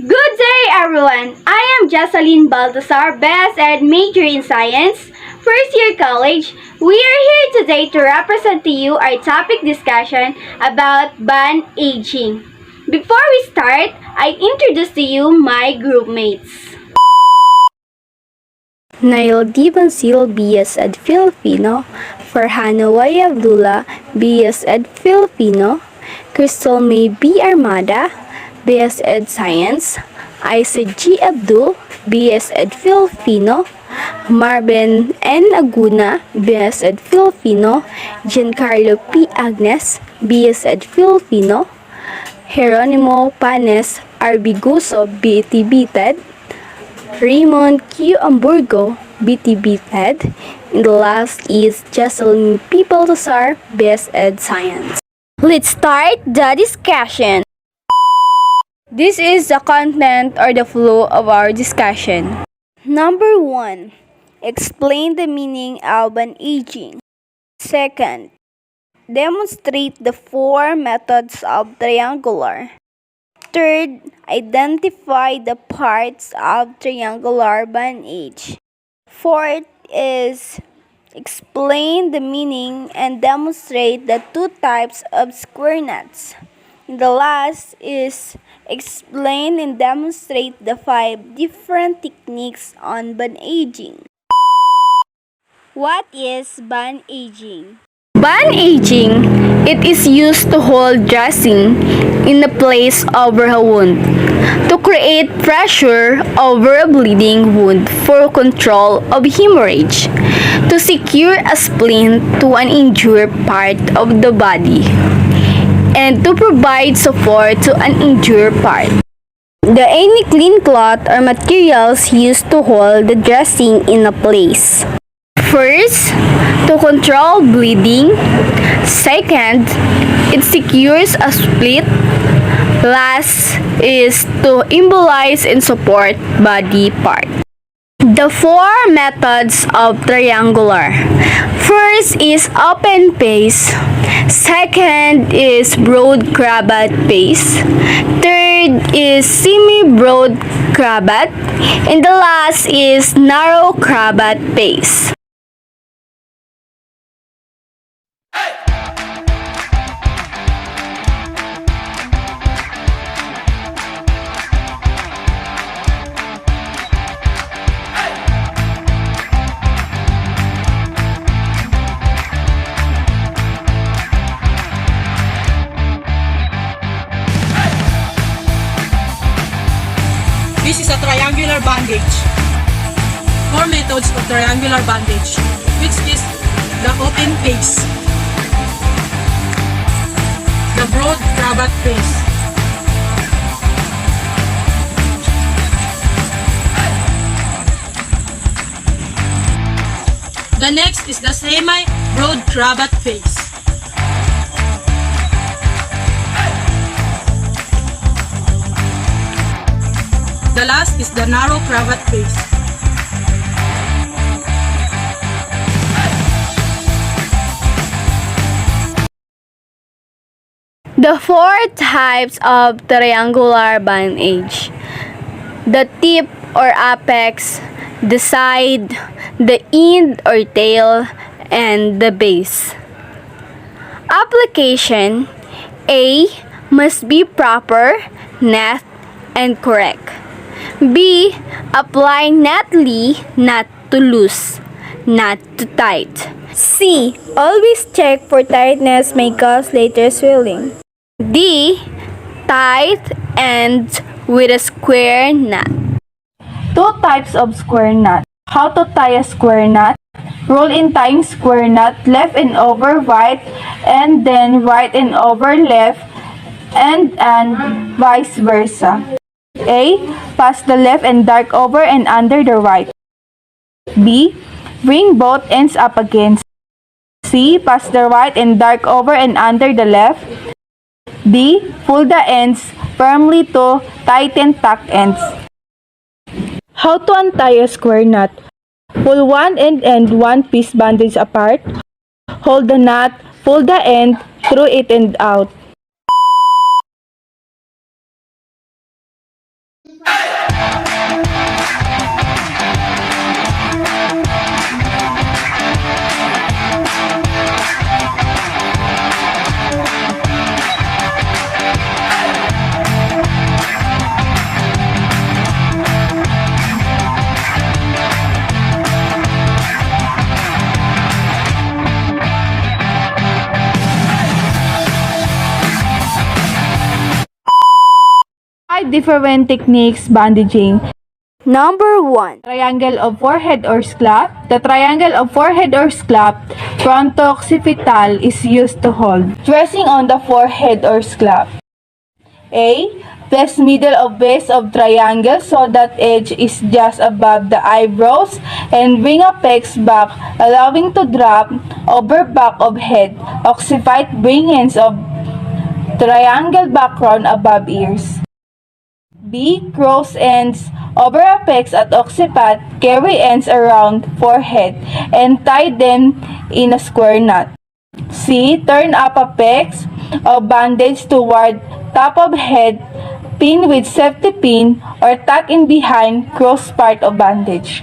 Good day, everyone! I am Jocelyn Baltasar, Best Ed major in Science, first year college. We are here today to represent to you our topic discussion about bandaging. Before we start, I introduce to you my group mates. Nail Dibansil, BS Ed Filipino, Farhana Y. Abdullah, BS Ed Filipino, Crystal May B. Armada, BS Ed Science, Isa G. Abdul, BS Ed Filipino, Marvin N. Aguna, BS Ed Filipino, Giancarlo P. Agnes, BS Ed Filipino, Jeronimo Panes Arbiguso, BTB TED, Raymond Q. Amburgo, BTB TED, and the last is Jocelyn P. Baltasar, BS Ed Science. Let's start the discussion. This is the content or the flow of our discussion. Number 1. Explain the meaning of bandaging. Second, demonstrate the 4 methods of triangular. Third, identify the parts of triangular bandage. Fourth is explain the meaning and demonstrate the 2 types of square knots. And the last is explain and demonstrate the 5 different techniques on bandaging. What is bandaging? Bandaging, it is used to hold dressing in the place over a wound, to create pressure over a bleeding wound for control of hemorrhage, to secure a splint to an injured part of the body, and to provide support to an injured part. Any clean cloth or materials used to hold the dressing in a place. First, to control bleeding. Second, it secures a split. Last is to embolize and support body part. The 4 methods of triangular. First is open pace. Second is broad cravat pace. Third is semi-broad cravat. And the last is narrow cravat pace. This is a triangular bandage. 4 methods of triangular bandage, which is the open pace, the broad cravat pace, the next is the semi-broad cravat pace. The last is the narrow cravat pace. The 4 types of triangular bandage. The tip or apex, the side, the end or tail, and the base. Application. A. Must be proper, net, and correct. B. Apply neatly, not too loose, not too tight. C. Always check for tightness may cause later swelling. D. Tight and with a square knot. 2 types of square knot. How to tie a square knot? Roll in tying square knot, left and over right, and then right and over left, and vice versa. A. Pass the left and dark over and under the right. B. Bring both ends up against. C. Pass the right and dark over and under the left. D. Pull the ends firmly to tighten tuck ends. How to untie a square knot? Pull one end and one piece bandage apart. Hold the knot, pull the end through it and out. 5 different techniques bandaging. Number 1. Triangle of forehead or scalp. The triangle of forehead or scalp, fronto-occipital, is used to hold. Dressing on the forehead or scalp. A. Place middle of base of triangle so that edge is just above the eyebrows and bring apex back, allowing to drop over back of head. Occipite, bring ends of triangle background above ears. B. Cross ends over apex at occiput, carry ends around forehead, and tie them in a square knot. C. Turn up apex of bandage toward top of head, pin with safety pin, or tuck in behind cross part of bandage.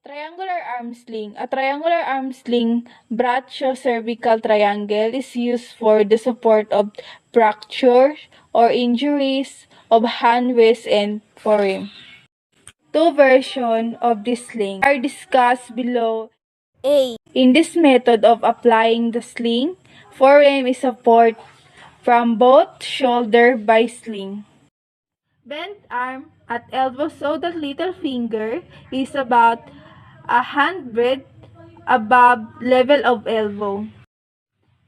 Triangular arm sling. A triangular arm sling brachiocervical triangle is used for the support of fractures or injuries of hand, wrist, and forearm. Two versions of this sling are discussed below. A. In this method of applying the sling, forearm is support from both shoulder by sling. Bend arm at elbow so that little finger is about a handbreadth above level of elbow.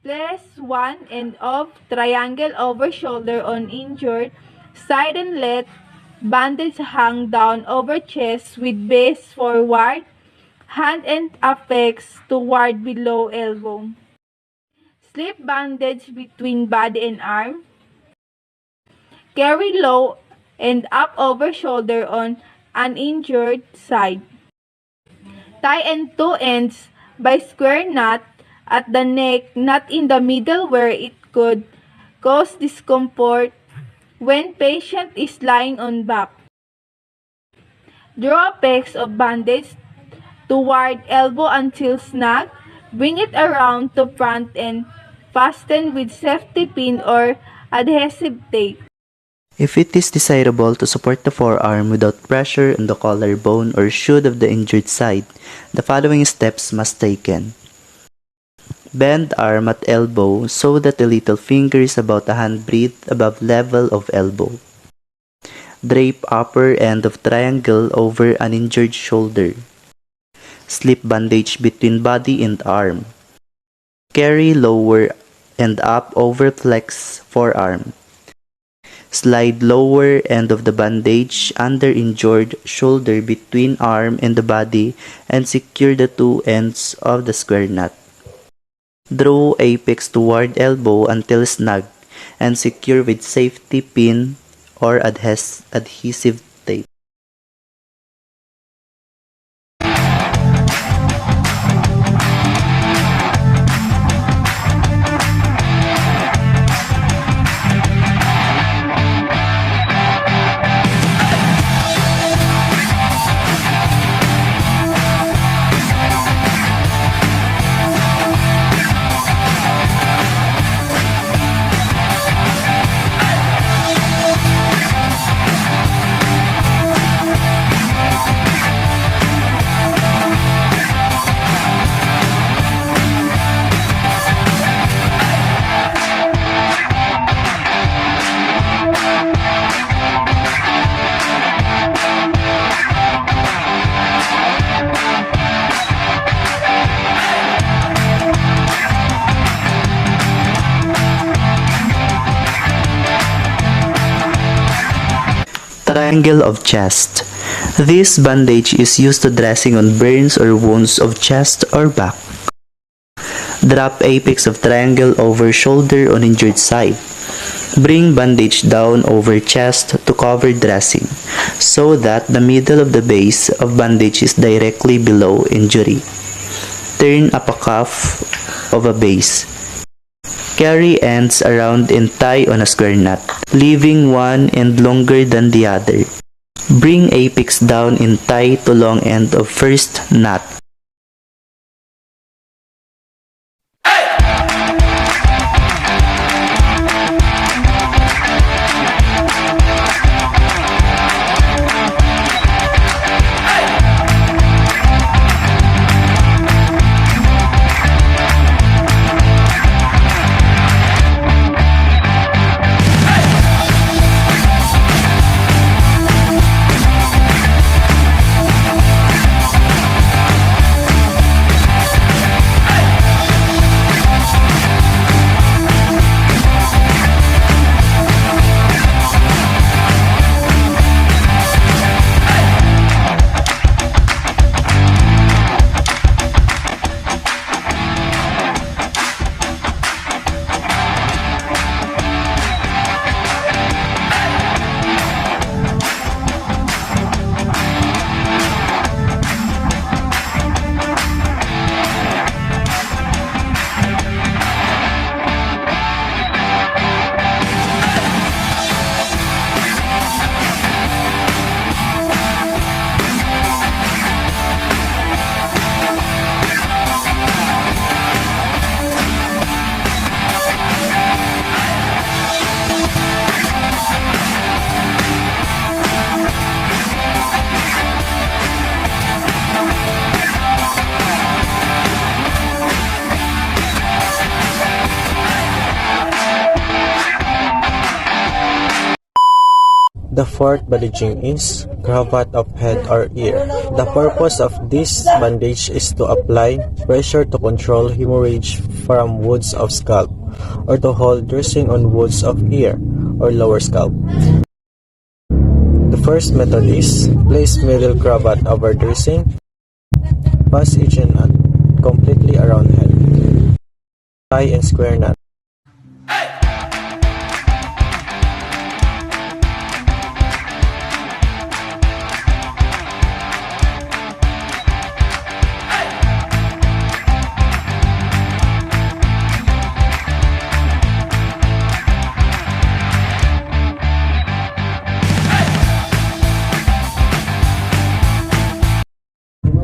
Place one end of triangle over shoulder on injured side and let bandage hang down over chest with base forward, hand and apex toward below elbow. Slip bandage between body and arm. Carry low and up over shoulder on uninjured side. Tie end two ends by square knot at the neck, not in the middle where it could cause discomfort when patient is lying on back. Draw apex of bandage toward elbow until snug. Bring it around to front and fasten with safety pin or adhesive tape. If it is desirable to support the forearm without pressure on the collarbone or should of the injured side, the following steps must be taken. Bend arm at elbow so that the little finger is about a handbreadth above level of elbow. Drape upper end of triangle over an injured shoulder. Slip bandage between body and arm. Carry lower and up over flex forearm. Slide lower end of the bandage under injured shoulder between arm and the body and secure the two ends of the square knot. Draw apex toward elbow until snug and secure with safety pin or adhesive tape. Triangle of chest. This bandage is used to dressing on burns or wounds of chest or back. Drop apex of triangle over shoulder on injured side. Bring bandage down over chest to cover dressing, so that the middle of the base of bandage is directly below injury. Turn up a cuff of a base. Carry ends around and tie on a square knot, leaving one end longer than the other. Bring apex down and tie to long end of first knot. The fourth bandaging is cravat of head or ear. The purpose of this bandage is to apply pressure to control hemorrhage from wounds of scalp, or to hold dressing on wounds of ear or lower scalp. The first method is place middle cravat over dressing, pass each knot completely around head, tie and square knot.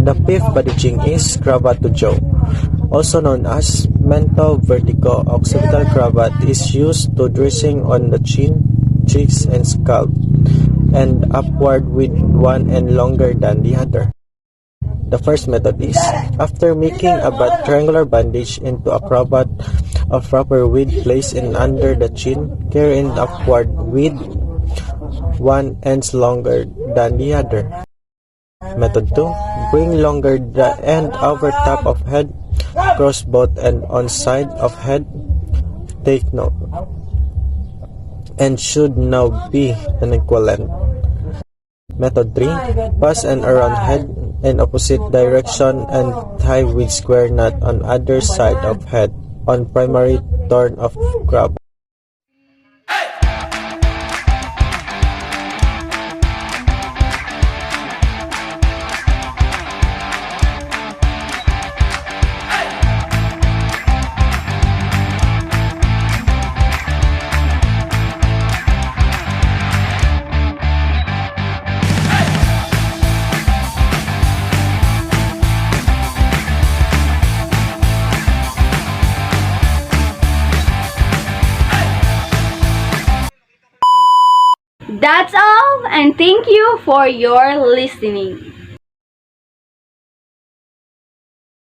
The fifth bandaging is cravat to jaw. Also known as mento vertigo occipital cravat, is used to dressing on the chin, cheeks, and scalp, and upward with one end longer than the other. The first method is, after making a triangular bandage into a cravat of proper width, place in under the chin, carry it upward with one end longer than the other. Method 2. Bring longer the end over top of head, cross both end on side of head. Take note, and should now be an equivalent. Method 3. Pass and around head in opposite direction and tie with square knot on other side of head on primary turn of cravat. That's all, and thank you for your listening.